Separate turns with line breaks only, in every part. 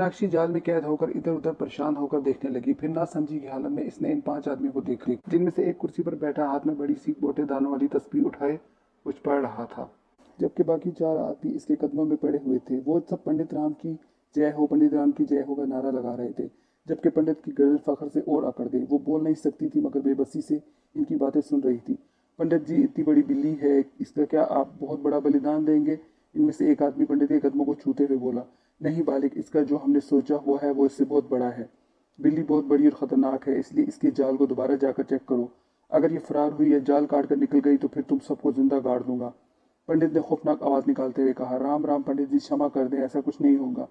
मीनाक्षी जाल में कैद होकर इधर उधर परेशान होकर देखने लगी। फिर ना समझी की हालत में इसने इन 5 आदमियों को देख ली, जिनमें से एक कुर्सी पर बैठा हाथ में बड़ी सी मोटे दानों वाली तस्बीह उठाए कुछ पढ़ रहा था, जबकि बाकी 4 आदमी इसके कदमों में पड़े हुए थे। वो सब पंडित राम की जय हो, पंडित राम की जय हो का नारा लगा रहे थे, जबकि पंडित की गर्दन फखर से और अकड़ गई। वो बोल नहीं सकती थी मगर बेबसी से इनकी बातें सुन रही थी। पंडित जी, इतनी बड़ी बिल्ली है, इसका क्या आप बहुत बड़ा बलिदान देंगे? इनमें से एक आदमी पंडित के कदमों को छूते हुए बोला, नहीं बालिक, इसका जो हमने सोचा हुआ है वो इससे बहुत बड़ा है। बिल्ली बहुत बड़ी और खतरनाक है, इसलिए इसके जाल को दोबारा जाकर चेक करो। अगर ये फरार हुई या जाल काट कर निकल गई तो फिर तुम सबको जिंदा गाड़ दूंगा। पंडित ने खौफनाक आवाज निकालते हुए कहा, राम राम पंडित जी, क्षमा कर दें, ऐसा कुछ नहीं होगा।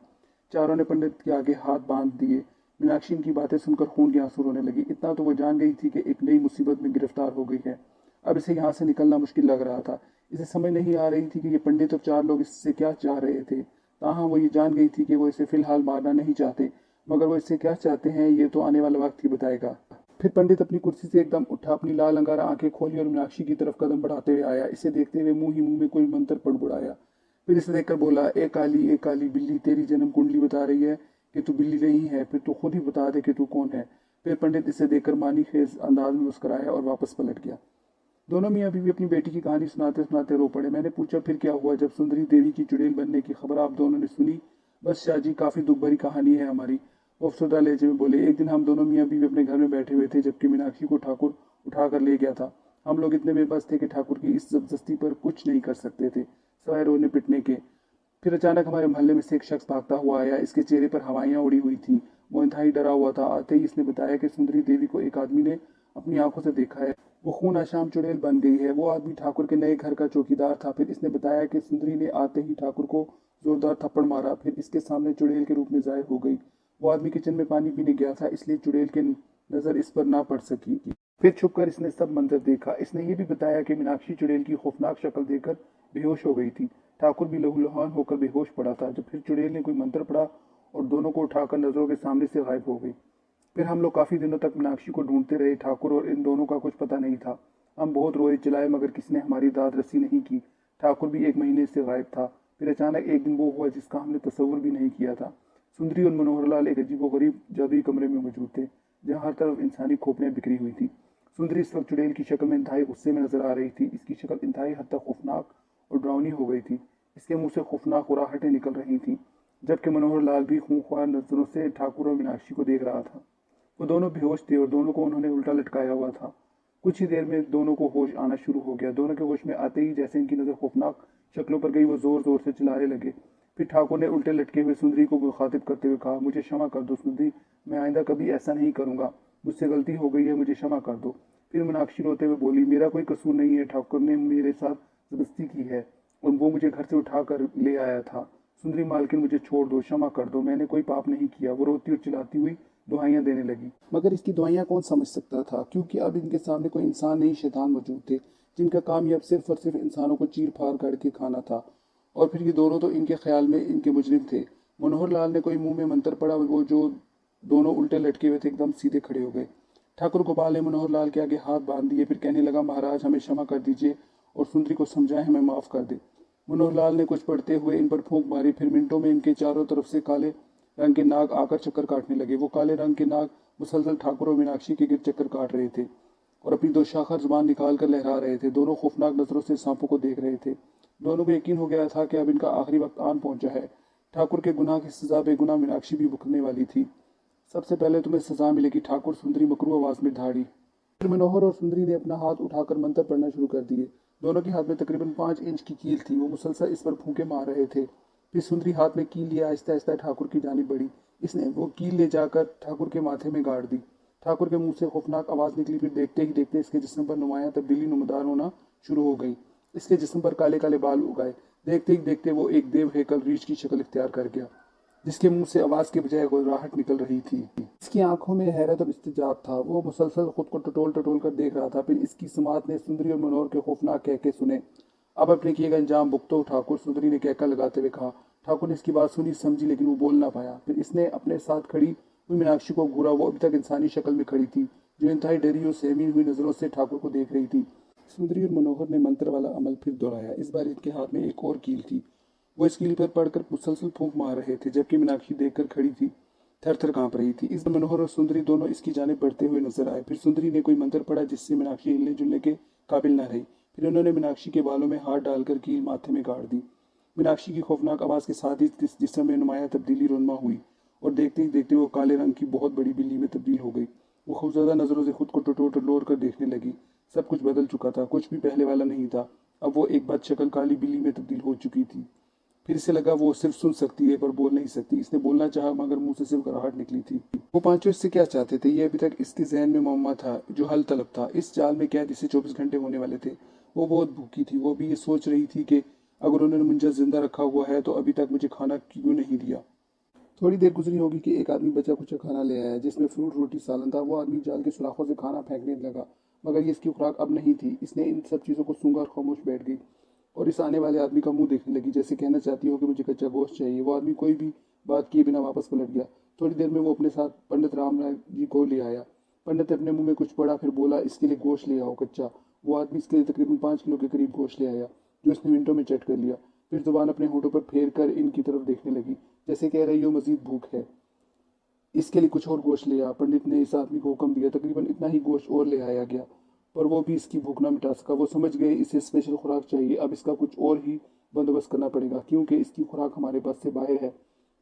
चारों ने पंडित के आगे हाथ बांध दिए। मीनाक्षी की बातें सुनकर खून के आंसू रोने लगी। इतना तो वो जान गई थी कि एक नई मुसीबत में गिरफ्तार हो गई है। अब इसे यहाँ से निकलना मुश्किल लग रहा था। इसे समझ नहीं आ रही थी कि ये पंडित और 4 लोग इससे क्या चाह रहे थे। ताहम वो ये जान गई थी कि वो इसे फिलहाल मारना नहीं चाहते, मगर वो इससे क्या चाहते हैं ये तो आने वाला वक्त ही बताएगा। फिर पंडित अपनी कुर्सी से एकदम उठा, अपनी लाल अंगारा आंखें खोली और मीनाक्षी की तरफ कदम बढ़ाते हुए आया। इसे देखते हुए मुंह ही मुंह में कोई मंत्र पड़बुड़ाया। फिर इसे देखकर बोला, ए काली बिल्ली, तेरी जन्म कुंडली बता रही है कि तू बिल्ली नहीं है, फिर तू खुद ही बता दे कि तू कौन है। फिर पंडित इसे देखकर मानी खेज अंदाज में मुस्कुराया और वापस पलट गया। दोनों मियाँ बीवी अपनी बेटी की कहानी सुनाते सुनाते रो पड़े। मैंने पूछा, फिर क्या हुआ? जब सुंदरी देवी की चुड़ैल बनने की खबर आप दोनों ने सुनी? बस शाहजी, काफी दुख भरी कहानी है हमारी, वो अफसरदा लहजे में बोले। एक दिन हम दोनों मियाँ बीवी अपने घर में बैठे हुए थे, जबकि मीनाक्षी को ठाकुर उठा कर ले गया था। हम लोग इतने बेबस थे कि ठाकुर की इस जबरदस्ती पर कुछ नहीं कर सकते थे, सवाए रोने पिटने के। फिर अचानक हमारे मोहल्ले में से एक शख्स भागता हुआ आया। इसके चेहरे पर हवाइयां उड़ी हुई थी। वो इंतहाई डरा हुआ था। आते ही इसने बताया कि सुंदरी देवी को एक आदमी ने अपनी आंखों से देखा है। वो खून आशाम चुड़ैल बन गई है। वो आदमी ठाकुर के नए घर का चौकीदार था। फिर इसने बताया कि सुंदरी ने आते ही ठाकुर को जोरदार थप्पड़ मारा, फिर इसके सामने चुड़ैल के रूप में जाहिर हो गई। वो आदमी किचन में पानी पीने गया था, इसलिए चुड़ैल की नजर इस पर ना पड़ सकी। फिर छुपकर इसने सब मंजर देखा। इसने ये भी बताया कि मीनाक्षी चुड़ैल की खौफनाक शक्ल देखकर बेहोश हो गई थी। ठाकुर भी लहूलुहान होकर बेहोश पड़ा था। जब फिर चुड़ैल ने कोई मंत्र पढ़ा और दोनों को उठाकर नजरों के सामने से गायब हो गई। फिर हम लोग काफी दिनों तक मीनाक्षी को ढूंढते रहे। ठाकुर और इन दोनों का कुछ पता नहीं था। हम बहुत रोए चिल्लाए, मगर किसी ने हमारी दाद रसी नहीं की। ठाकुर भी 1 महीने से गायब था। फिर अचानक एक दिन वो हुआ जिसका हमने तस्वुर भी नहीं किया था। सुंदरी और मनोहरलाल एक अजीबोगरीब जादुई कमरे में मौजूद थे, जहाँ हर तरफ इंसानी खोपड़ियां बिखरी हुई थी। सुंदरी इस वक्त चुड़ैल की शक्ल में इंतहाई गुस्से में नजर आ रही थी। इसकी शक्ल इंतहाई हद तक खौफनाक और डरावनी हो गई थी। इसके मुंह से खौफनाक हुर्राहटें निकल रही थीं, जबकि मनोहरलाल भी खूंखार नजरों से ठाकुर और मीनाक्षी को देख रहा था। वो दोनों बेहोश थे और दोनों को उन्होंने उल्टा लटकाया हुआ था। कुछ ही देर में दोनों को होश आना शुरू हो गया। दोनों के होश में आते ही जैसे इनकी नजर खौफनाक शक्लों पर गई, वो जोर जोर से चिल्लाने लगे। फिर ठाकुर ने उल्टे लटके हुए सुंदरी को मुखातिब करते हुए कहा, मुझे क्षमा कर दो सुंदरी, मैं आइंदा कभी ऐसा नहीं करूंगा, मुझसे गलती हो गई है, मुझे क्षमा कर दो। फिर मीनाक्षी रोते हुए बोली, मेरा कोई कसूर नहीं है, ठाकुर ने मेरे साथ जबरदस्ती की है और वो मुझे घर से उठा कर ले आया था। सुंदरी मालकिन, मुझे छोड़ दो, क्षमा कर दो, मैंने कोई पाप नहीं किया। वो रोती और चिल्लाती हुई दुआइयां देने लगी, मगर इसकी दुआइयां कौन समझ सकता था, क्योंकि अब इनके सामने कोई इंसान नहीं, शैतान मौजूद थे, जिनका काम ही अब सिर्फ और सिर्फ इंसानों को चीर फाड़ करके खाना था। और फिर ये दोनों तो इनके ख्याल में इनके मुजरिम थे। मनोहर लाल ने कोई मुंह में मंत्र पड़ा, वो जो दोनों उल्टे लटके हुए थे एकदम सीधे खड़े हो गए। ठाकुर गोपाल ने मनोहर लाल के आगे हाथ बांध दिए, फिर कहने लगा, महाराज हमें क्षमा कर दीजिए और सुंदरी को समझाएं, हमें माफ कर दे। मनोहर लाल ने कुछ पढ़ते हुए इन पर फूंक मारी। फिर मिनटों में इनके चारों तरफ से काले रंग के नाग आकर चक्कर काटने लगे। वो काले रंग के नाग मुसलसल ठाकुर और मीनाक्षी के गिर्द चक्कर काट रहे थे और अपनी 2 शाखर जुबान निकाल कर लहरा रहे थे। दोनों खौफनाक नजरों से सांपों को देख रहे थे। दोनों को यकीन हो गया था कि अब इनका आखिरी वक्त आन पहुंचा है। ठाकुर के गुनाह की सजा बेगुनाह मीनाक्षी भी भुगतने वाली थी। सबसे पहले तुम्हें सजा मिलेगी, ठाकुर, सुंदरी मकरू आवाज में ढाड़ी। फिर मनोहर और सुंदरी ने अपना हाथ उठाकर मंत्र पढ़ना शुरू कर दिए। दोनों के हाथ में तकरीबन 5 इंच की कील थी। वो मुसलसल इस पर फूंके मार रहे थे। फिर सुंदरी हाथ में कील लिया आहिस्ता आहिस्ता ठाकुर की जानिब बढ़ी। इसने वो कील ले जाकर ठाकुर के माथे में गाड़ दी। ठाकुर के मुंह से खौफनाक आवाज निकली। फिर देखते ही देखते इसके जिस्म पर नुमायां तब्दीली नुमदार होना शुरू हो गई। इसके जिस्म पर काले काले बाल उगाए। देखते ही देखते वो एक देव हेकल रीछ की शक्ल इख्तियार कर गया, जिसके मुंह से आवाज के बजाय गुर्राहट निकल रही थी। इसकी आंखों में हैरत और इस्तेजाब था। वो मुसलसल खुद को टटोल टटोल कर देख रहा था। फिर इसकी समात ने सुंदरी और मनोहर के खौफनाक कहके सुने। अब अपने किए गए अंजाम भुगतो ठाकुर, सुंदरी ने कहकर लगाते हुए कहा। ठाकुर ने इसकी बात सुनी समझी, लेकिन वो बोल ना पाया। फिर इसने अपने साथ खड़ी हुई मीनाक्षी को घूरा। वो अभी तक इंसानी शक्ल में खड़ी थी, जो इंतहाई डरी और सहमी हुई नजरों से ठाकुर को देख रही थी। सुंदरी और मनोहर ने मंत्र वाला अमल फिर दोहराया। इस बार इनके हाथ में एक और कील थी। वो इसके लिए पढ़कर मुसलसल फूंक मार रहे थे, जबकि मीनाक्षी देखकर खड़ी थी, थर थर कांप रही थी। इस मनोहर और सुंदरी दोनों इसकी जाने बढ़ते हुए नजर आए। फिर सुंदरी ने कोई मंत्र पढ़ा जिससे मीनाक्षी हिलने जुलने के काबिल न रही। फिर उन्होंने मीनाक्षी के बालों में हाथ डालकर कील माथे में गाड़ दी। मीनाक्षी की खौफनाक आवाज के साथ ही जिस्म में नुमाया तब्दीली रोनमा हुई और देखते ही देखते वो काले रंग की बहुत बड़ी बिल्ली में तब्दील हो गई। वो खूबसूरत नजरों से खुद को टटोर कर देखने लगी। सब कुछ बदल चुका था, कुछ भी पहले वाला नहीं था। अब वो एक बार शक्ल काली बिल्ली में तब्दील हो चुकी थी। फिर से लगा वो सिर्फ सुन सकती है पर बोल नहीं सकती। इसने बोलना चाहा मगर मुंह से सिर्फ कराहट निकली थी। वो पांचों इससे क्या चाहते थे, ये अभी तक इसके जहन में मुअम्मा था, जो हल तलब था। इस जाल में कैद इसे 24 घंटे होने वाले थे। वो बहुत भूखी थी। वो भी ये सोच रही थी कि अगर उन्होंने मुझे जिंदा रखा हुआ है तो अभी तक मुझे खाना क्यों नहीं दिया। थोड़ी देर गुजरी होगी कि एक आदमी बचा कुचा खाना ले आया जिसमें फ्रूट रोटी सालन था। वो आदमी जाल के सुराखों से खाना फेंकने लगा, मगर ये इसकी खुराक अब नहीं थी। इसने इन सब चीज़ों को सूंघा और खामोश बैठ गई और इस आने वाले आदमी का मुंह देखने लगी, जैसे कहना चाहती हो कि मुझे कच्चा गोश्त चाहिए। वो आदमी कोई भी बात किए बिना वापस पलट गया। थोड़ी देर में वो अपने साथ पंडित रामनाथ जी को ले आया। पंडित ने अपने मुंह में कुछ पड़ा, फिर बोला, इसके लिए गोश्त ले आओ कच्चा। वो आदमी इसके लिए तकरीबन 5 किलो के करीब गोश्त ले आया, जो इसने मिनटों में चट कर लिया। फिर जुबान अपने होठों पर फेर कर इनकी तरफ देखने लगी, जैसे कह रही हो मजीद भूख है, इसके लिए कुछ और गोश्त ले आ। पंडित ने इस आदमी को हुक्म दिया। तकरीबन इतना ही गोश्त और ले आया गया, पर वो भी इसकी भूख न मिटा सका। वो समझ गए इसे स्पेशल खुराक चाहिए। अब इसका कुछ और ही बंदोबस्त करना पड़ेगा, क्योंकि इसकी खुराक हमारे पास से बाहर है।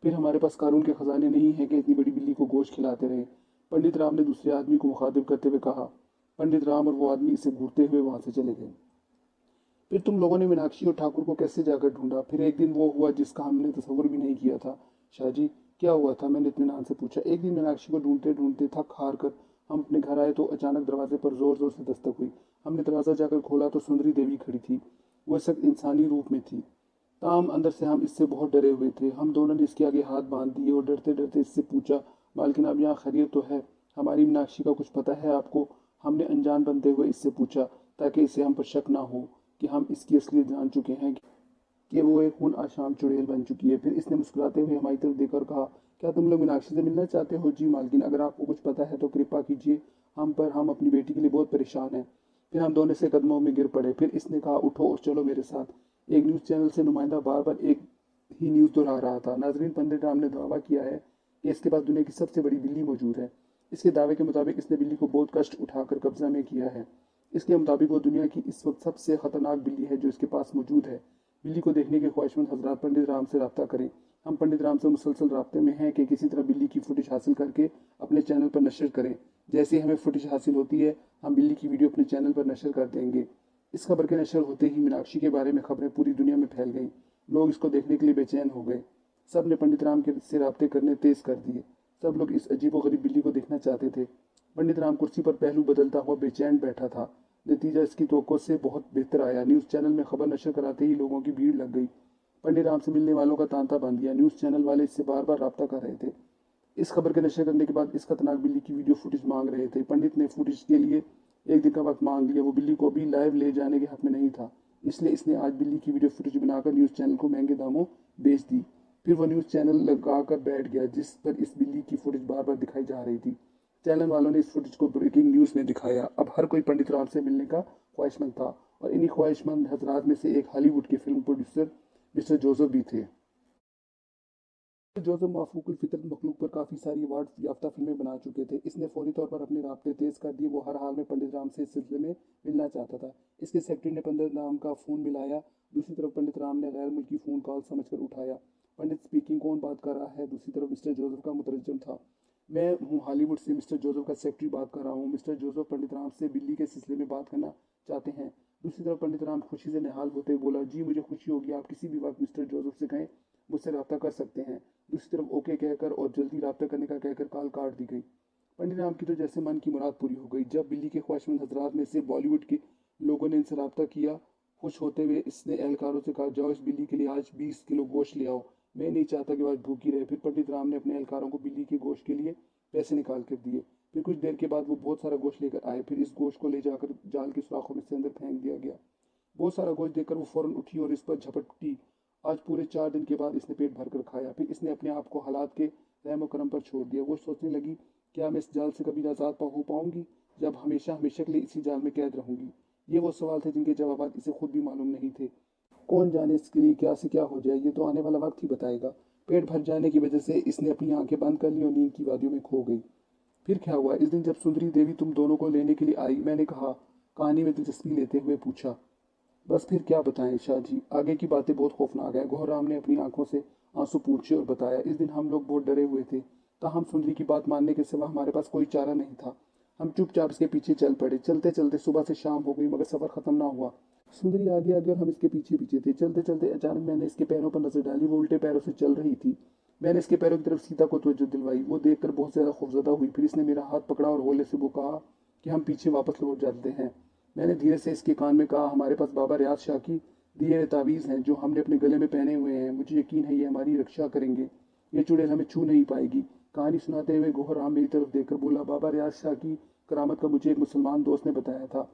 फिर हमारे पास कानून के खजाने नहीं है कि इतनी बड़ी बिल्ली को गोश्त खिलाते रहे। पंडित राम ने दूसरे आदमी को मुखातिब करते हुए कहा। पंडित राम और वो आदमी इसे घूरते हुए वहां से चले गए। फिर तुम लोगों ने मीनाक्षी और ठाकुर को कैसे जाकर ढूंढा? फिर एक दिन वो हुआ जिसका हमने तस्वुर भी नहीं किया था। शाहजी, क्या हुआ था? मैंने इत्मीनान से पूछा। एक दिन मीनाक्षी को ढूंढते ढूंढते थक हार कर हम अपने घर आए तो अचानक दरवाजे पर जोर जोर से दस्तक हुई। हमने दरवाजा जाकर खोला तो सुंदरी देवी खड़ी थी। वह सख्त इंसानी रूप में थी, ताम अंदर से हम इससे बहुत डरे हुए थे। हम दोनों ने इसके आगे हाथ बांध दिए और डरते डरते इससे पूछा, मालकिन अब यहाँ खैरियत तो है? हमारी मीनाक्षी का कुछ पता है आपको? हमने अनजान बनते हुए इससे पूछा, ताकि इसे हम पर शक ना हो कि हम इसकी असलियत जान चुके हैं कि वो एक खून आशाम चुड़ैल बन चुकी है। फिर इसने मुस्कुराते हुए हमारी तरफ देखकर कहा, क्या तुम लोग मीनाक्षी से मिलना चाहते हो? जी मालकिन, अगर आपको कुछ पता है तो कृपा कीजिए हम पर, हम अपनी बेटी के लिए बहुत परेशान हैं। फिर हम दोनों से कदमों में गिर पड़े। फिर इसने कहा, उठो और चलो मेरे साथ। एक न्यूज़ चैनल से नुमाइंदा बार बार एक ही न्यूज़ दोहरा रहा था। नाजरीन, पंडित राम ने दावा किया है कि इसके पास दुनिया की सबसे बड़ी बिल्ली मौजूद है। इसके दावे के मुताबिक इसने बिल्ली को बहुत कष्ट उठाकर कब्जा में किया है। इसके मुताबिक वो दुनिया की इस वक्त सबसे खतरनाक बिल्ली है जो इसके पास मौजूद है। बिल्ली को देखने के ख्वाहिशमंद हजरात पंडित राम से रब्ता करें। हम पंडित राम से मुसलसल राब्ते में हैं कि किसी तरह बिल्ली की फुटेज हासिल करके अपने चैनल पर नशर करें। जैसे ही हमें फुटेज हासिल होती है हम बिल्ली की वीडियो अपने चैनल पर नशर कर देंगे। इस खबर के नशर होते ही मीनाक्षी के बारे में खबरें पूरी दुनिया में फैल गईं। लोग इसको देखने के लिए बेचैन हो गए। सब ने पंडित राम के से रब्ते करने तेज कर दिए। सब लोग इस अजीब व गरीब बिल्ली को देखना चाहते थे। पंडित राम कुर्सी पर पहलू बदलता हुआ बेचैन बैठा था। नतीजा इसकी तवक्को से बहुत बेहतर आया। न्यूज़ चैनल में खबर नशर कराते ही लोगों की भीड़ लग गई। पंडित राम से मिलने वालों का तांता बांध दिया। न्यूज़ चैनल वाले इससे बार बार रब्ता कर रहे थे। इस खबर के नशर करने के बाद इस खतरनाक बिल्ली की वीडियो फुटेज मांग रहे थे। पंडित ने फुटेज के लिए एक दिन का वक्त मांग लिया। वो बिल्ली को भी लाइव ले जाने के हक में नहीं था, इसलिए इसने आज बिल्ली की वीडियो फुटेज बनाकर न्यूज़ चैनल को महंगे दामों बेच दी। फिर वो न्यूज़ चैनल लगा कर बैठ गया जिस पर इस बिल्ली की फुटेज बार बार दिखाई जा रही थी। चैनल वालों ने इस फुटेज को ब्रेकिंग न्यूज़ में दिखाया। अब हर कोई पंडित राम से मिलने का ख्वाहिशमंद था और इन्हीं ख्वाहिशमंद हजरात में से एक हॉलीवुड के फिल्म प्रोड्यूसर मिस्टर जोसेफ भी थे। जोसेफ माफूकुल फितरत मखलूक पर काफ़ी सारी अवार्ड याफ्ता फिल्में बना चुके थे। इसने फौरी तौर पर अपने राब्ते तेज कर दिए। वो हर हाल में पंडित राम से इस सिलसिले में मिलना चाहता था। इसके सेक्रेटरी ने पंडित राम का फ़ोन मिलाया। दूसरी तरफ पंडित राम ने गैर मुल्की फ़ोन कॉल समझकर उठाया। पंडित स्पीकिंग, कौन बात कर रहा है? दूसरी तरफ मिस्टर जोसेफ का मुतरजम था। मैं हूँ हॉलीवुड से, मिस्टर जोसेफ का सेक्रेटरी बात कर रहा हूँ। मिस्टर जोसेफ पंडित राम से बिल्ली के सिलसिले में बात करना चाहते हैं। दूसरी तरफ पंडित राम खुशी से निहाल होते हुए बोला, जी मुझे खुशी होगी, आप किसी भी वक्त मिस्टर जोसेफ से कहें, मुझसे रब्ता कर सकते हैं। दूसरी तरफ ओके कहकर और जल्दी रब्ता करने का कहकर कॉल काट दी गई। पंडित राम की तो जैसे मन की मुराद पूरी हो गई। जब बिल्ली के ख्वाहिशमंद हजरात में से बॉलीवुड के लोगों ने इनसे रब्ता किया, खुश होते हुए इसने एहलकारों से कहा, जाओ इस बिल्ली के लिए आज 20 किलो गोश्त ले आओ। मैं नहीं चाहता कि वो आज भूखी रहे। फिर पंडित राम ने अपने एहलकारों को बिल्ली के गोश्त के लिए पैसे निकाल कर दिए। फिर कुछ देर के बाद वो बहुत सारा गोश्त लेकर आए। फिर इस गोश्त को ले जाकर जाल के सुराखों में से अंदर फेंक दिया गया। बहुत सारा गोश्त देखकर वो फौरन उठी और इस पर झपटी। आज पूरे 4 दिन के बाद इसने पेट भरकर खाया। फिर इसने अपने आप को हालात के रहम करम पर छोड़ दिया। वो सोचने लगी, क्या मैं इस जाल से कभी आज़ाद हो पाऊंगी, जब हमेशा हमेशा के लिए इसी जाल में कैद रहूंगी? ये वो सवाल थे जिनके जवाब इसे खुद भी मालूम नहीं थे। कौन जाने इसके लिए क्या से क्या हो जाए, ये तो आने वाला वक्त ही बताएगा। पेट भर जाने की वजह से इसने अपनी आंखें बंद कर ली और नींद की वादियों में खो गई। फिर क्या हुआ? इस दिन जब सुंदरी देवी तुम दोनों को लेने के लिए आई, मैंने कहा, कहानी में दिलचस्पी लेते हुए पूछा। बस फिर क्या बताएं शाह जी, आगे की बातें बहुत खौफनाक है। घोराम ने अपनी आंखों से आंसू पूछे और बताया, इस दिन हम लोग बहुत डरे हुए थे, ताहम सुंदरी की बात मानने के सिवा हमारे पास कोई चारा नहीं था। हम चुपचाप इसके पीछे चल पड़े। चलते चलते सुबह से शाम हो गई, मगर सफर खत्म ना हुआ। सुंदरी आगे आगे और हम इसके पीछे पीछे थे। चलते चलते अचानक मैंने इसके पैरों पर नजर डाली, वो उल्टे पैरों से चल रही थी। मैंने इसके पैरों की तरफ सीता को तवज्जो दिलवाई। वो देखकर बहुत ज्यादा खौफजदा हुई। फिर इसने मेरा हाथ पकड़ा और होले से वो कहा कि हम पीछे वापस लौट जाते हैं। मैंने धीरे से इसके कान में कहा, हमारे पास बाबा रियाज शाह की दिए हुए तावीज़ हैं जो हमने अपने गले में पहने हुए हैं। मुझे यकीन है ये हमारी रक्षा करेंगे। ये चुड़ैल हमें छू नहीं पाएगी। कहानी सुनाते हुए गोहराम मेरी तरफ देखकर बोला, बाबा रियाज शाह की करामत का मुझे एक मुसलमान दोस्त ने बताया था,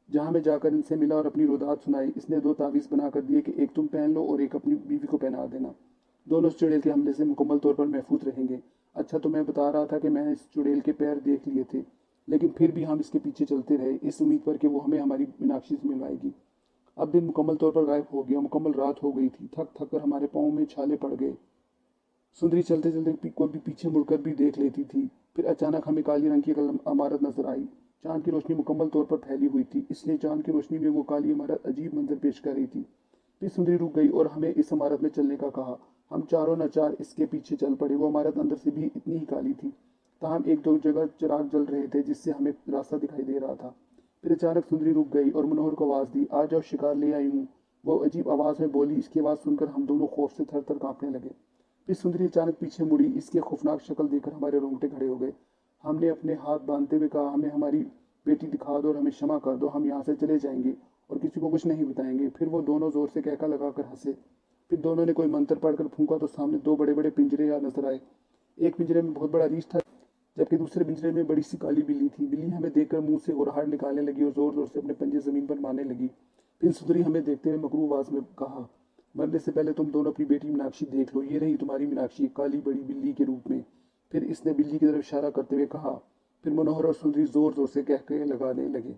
जहाँ मैं जाकर इनसे मिला और अपनी रुदात सुनाई। इसने 2 तावीज़ बना कर दिए कि एक तुम पहन लो और एक अपनी बीवी को पहना देना। दोनों इस चुड़ैल के हमले से मुकम्मल तौर पर महफूज रहेंगे। अच्छा, तो मैं बता रहा था कि मैंने इस चुड़ैल के पैर देख लिए थे, लेकिन फिर भी हम इसके पीछे चलते रहे, इस उम्मीद पर कि वो हमें हमारी मीनाक्षी से मिलवाएगी। अब दिन मुकम्मल तौर पर गायब हो गया। मुकम्मल रात हो गई थी। थक थक कर हमारे पाँव में छाले पड़ गए। सुंदरी चलते चलते कभी पीछे मुड़कर भी देख लेती थी। फिर अचानक हमें काली रंग की एक इमारत नजर आई। चांद की रोशनी मुकम्मल तौर पर फैली हुई थी, इसलिए चांद की रोशनी में वो काली इमारत अजीब मंजर पेश कर रही थी। फिर सुंदरी रुक गई और हमें इस इमारत में चलने का कहा। हम चारों नचार इसके पीछे चल पड़े। वो इमारत अंदर से भी इतनी ही काली थी, ताहम एक दो जगह चिराग जल रहे थे जिससे हमें रास्ता दिखाई दे रहा था। फिर अचानक सुंदरी रुक गई और मनोहर को आवाज़ दी, आ जाओ, शिकार ले आई हूँ। वो अजीब आवाज़ में बोली। इसकी आवाज़ सुनकर हम दोनों खौफ से थर थर कांपने लगे। फिर सुंदरी अचानक पीछे मुड़ी। इसके खौफनाक शक्ल देखकर हमारे रोंगटे खड़े हो गए। हमने अपने हाथ बांधते हुए कहा, हमें हमारी बेटी दिखा दो और हमें क्षमा कर दो। हम यहाँ से चले जाएंगे और किसी को कुछ नहीं बताएंगे। फिर वो दोनों जोर से कहका लगाकर हंसे। फिर दोनों ने कोई मंत्र पढ़कर फूंका तो सामने 2 बड़े बड़े पिंजरे नजर आए। एक पिंजरे में बहुत बड़ा रीछ था, जबकि दूसरे पिंजरे में बड़ी सी काली बिल्ली थी। बिल्ली हमें देखकर मुंह से गुरहार निकालने लगी और जोर जोर से अपने पंजे जमीन पर मारने लगी। फिर सुंदरी हमें देखते हुए मकरू आवाज में कहा, मरने से पहले तुम दोनों अपनी बेटी मीनाक्षी देख लो। ये रही तुम्हारी मीनाक्षी, काली बड़ी बिल्ली के रूप में। फिर इसने बिल्ली की तरफ इशारा करते हुए कहा। फिर मनोहर और सुंदरी जोर जोर से कह के लगाने लगे।